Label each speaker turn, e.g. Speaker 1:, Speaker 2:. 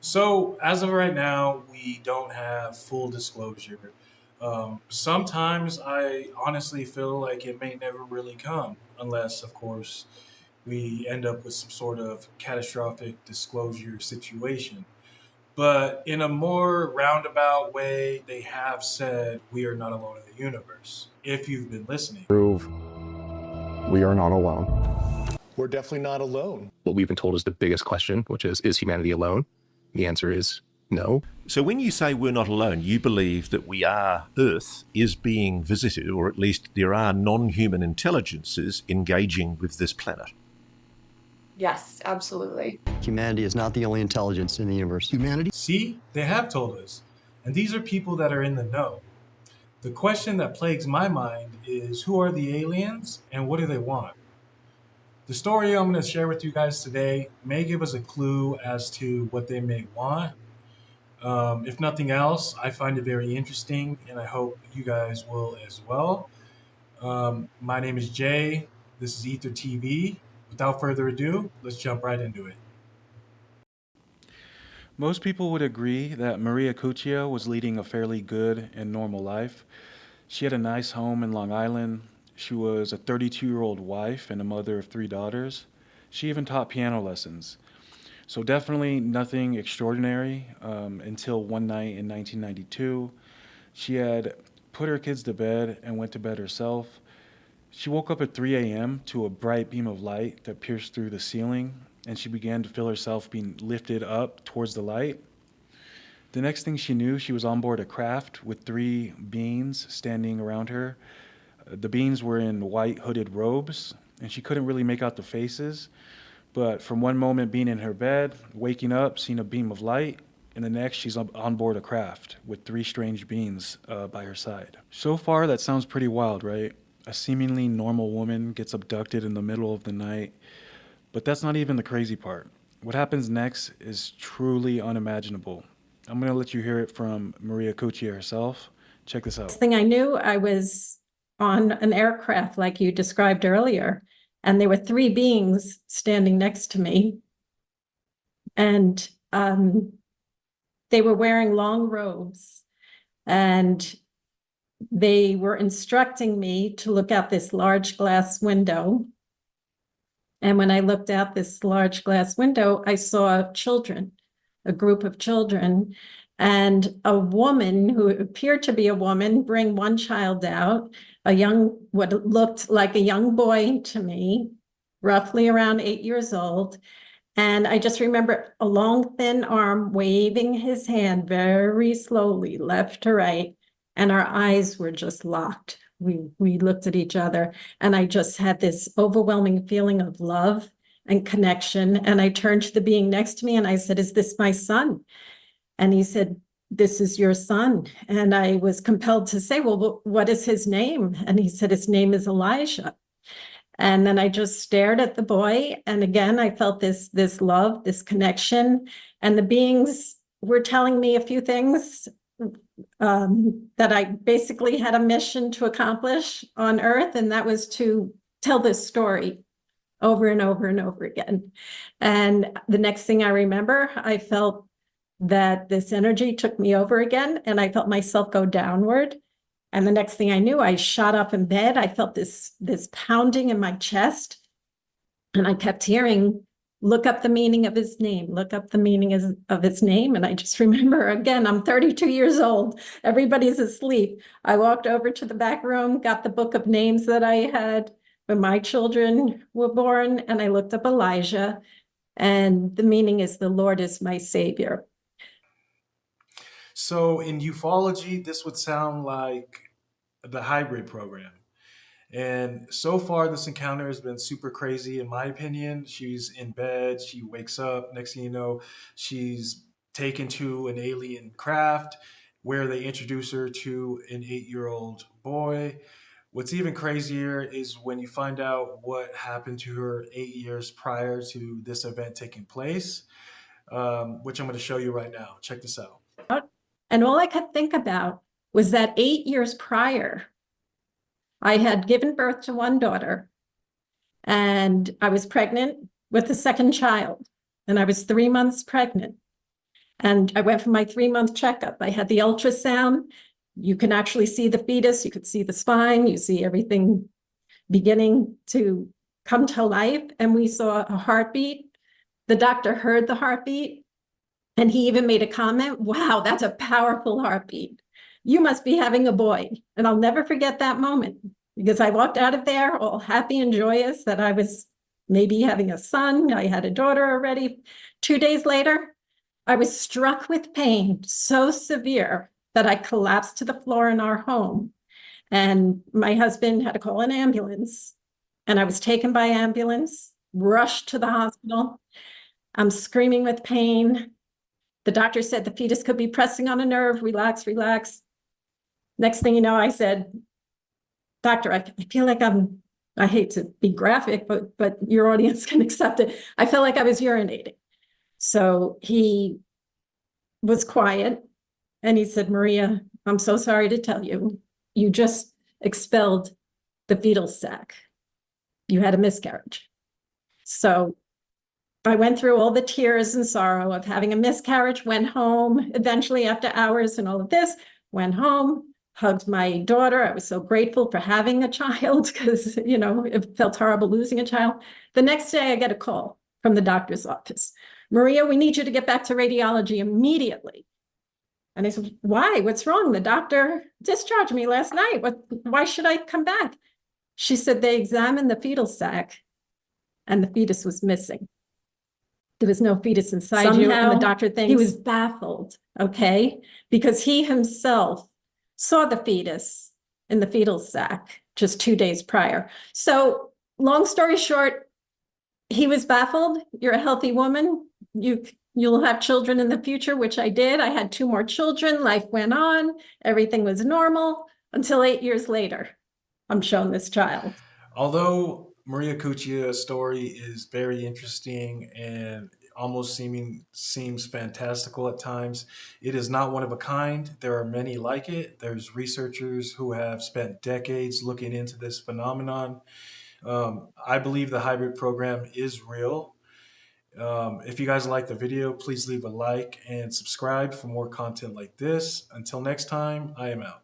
Speaker 1: So, as of right now, we don't have full disclosure. Sometimes I honestly feel like it may never really come, unless, of course, we end up with some sort of catastrophic disclosure situation. But in a more roundabout way, they have said we are not alone in the universe, if you've been listening.
Speaker 2: Prove we are not alone.
Speaker 3: We're definitely not alone.
Speaker 2: What we've been told is the biggest question, which is humanity alone? The answer is no.
Speaker 4: So when you say we're not alone, you believe that Earth is being visited, or at least there are non-human intelligences engaging with this planet.
Speaker 5: Yes, absolutely.
Speaker 6: Humanity is not the only intelligence in the universe. Humanity?
Speaker 1: See, they have told us. And these are people that are in the know. The question that plagues my mind is who are the aliens and what do they want? The story I'm going to share with you guys today may give us a clue as to what they may want. If nothing else, I find it very interesting, and I hope you guys will as well. My name is Jay. This is Ether TV. Without further ado, let's jump right into it.
Speaker 7: Most people would agree that Maria Cuccia was leading a fairly good and normal life. She had a nice home in Long Island. She was a 32-year-old wife and a mother of 3 daughters. She even taught piano lessons. So definitely nothing extraordinary until one night in 1992. She had put her kids to bed and went to bed herself. She woke up at 3 a.m. to a bright beam of light that pierced through the ceiling, and she began to feel herself being lifted up towards the light. The next thing she knew, she was on board a craft with 3 beings standing around her. The beings were in white hooded robes, and she couldn't really make out the faces. But from one moment being in her bed, waking up, seeing a beam of light, and the next she's on board a craft with 3 strange beings by her side. So far, that sounds pretty wild, right? A seemingly normal woman gets abducted in the middle of the night. But that's not even the crazy part. What happens next is truly unimaginable. I'm going to let you hear it from Maria Cuccia herself. Check this out.
Speaker 8: Next thing I knew, I was on an aircraft like you described earlier, and there were 3 beings standing next to me. And they were wearing long robes, and they were instructing me to look out this large glass window. And when I looked out this large glass window, I saw children, a group of children, and a woman who appeared to be a woman bring one child out, what looked like a young boy to me, roughly around 8 years old. And I just remember a long, thin arm waving his hand very slowly, left to right, and our eyes were just locked. We looked at each other, and I just had this overwhelming feeling of love and connection. And I turned to the being next to me and I said, "Is this my son?" And he said, "This is your son." And I was compelled to say, "Well, what is his name?" And he said, "His name is Elijah." And then I just stared at the boy. And again, I felt this love, this connection. And the beings were telling me a few things that I basically had a mission to accomplish on Earth. And that was to tell this story over and over and over again. And the next thing I remember, I felt that this energy took me over again, and I felt myself go downward. And the next thing I knew, I shot up in bed. I felt this pounding in my chest, and I kept hearing, "Look up the meaning of his name, look up the meaning of his name." And I just remember, again, I'm 32 years old. Everybody's asleep. I walked over to the back room, got the book of names that I had when my children were born, and I looked up Elijah, and the meaning is "The Lord is my Savior."
Speaker 1: So, in ufology, this would sound like the hybrid program. And so far, this encounter has been super crazy, in my opinion. She's in bed, she wakes up. Next thing you know, she's taken to an alien craft where they introduce her to an 8-year-old boy. What's even crazier is when you find out what happened to her 8 years prior to this event taking place, which I'm going to show you right now. Check this out.
Speaker 8: And all I could think about was that 8 years prior, I had given birth to one daughter, and I was pregnant with the second child, and I was 3 months pregnant. And I went for my 3-month checkup. I had the ultrasound. You can actually see the fetus. You could see the spine. You see everything beginning to come to life. And we saw a heartbeat. The doctor heard the heartbeat. And he even made a comment, wow, that's a powerful heartbeat. You must be having a boy. And I'll never forget that moment because I walked out of there all happy and joyous that I was maybe having a son. I had a daughter already. 2 days later, I was struck with pain so severe that I collapsed to the floor in our home. And my husband had to call an ambulance. And I was taken by ambulance, rushed to the hospital. I'm screaming with pain. The doctor said the fetus could be pressing on a nerve. Relax, relax. Next thing you know, I said, doctor, I feel like I hate to be graphic, but your audience can accept it. I felt like I was urinating. So he was quiet and he said, Maria, I'm so sorry to tell you, you just expelled the fetal sac. You had a miscarriage. So I went through all the tears and sorrow of having a miscarriage, went home, eventually after hours and all of this, went home, hugged my daughter. I was so grateful for having a child because, it felt horrible losing a child. The next day I get a call from the doctor's office. Maria, we need you to get back to radiology immediately. And I said, why? What's wrong? The doctor discharged me last night. Why should I come back? She said they examined the fetal sac and the fetus was missing. There was no fetus inside you. And the doctor thinks he was baffled, okay? Because he himself saw the fetus in the fetal sac just 2 days prior. So long story short, he was baffled. You're a healthy woman. You'll have children in the future, which I did. I had 2 more children. Life went on. Everything was normal until 8 years later. I'm shown this child.
Speaker 1: Although Maria Cuccia's story is very interesting and almost seems fantastical at times, it is not one of a kind. There are many like it. There's researchers who have spent decades looking into this phenomenon. I believe the hybrid program is real. If you guys like the video, please leave a like and subscribe for more content like this. Until next time, I am out.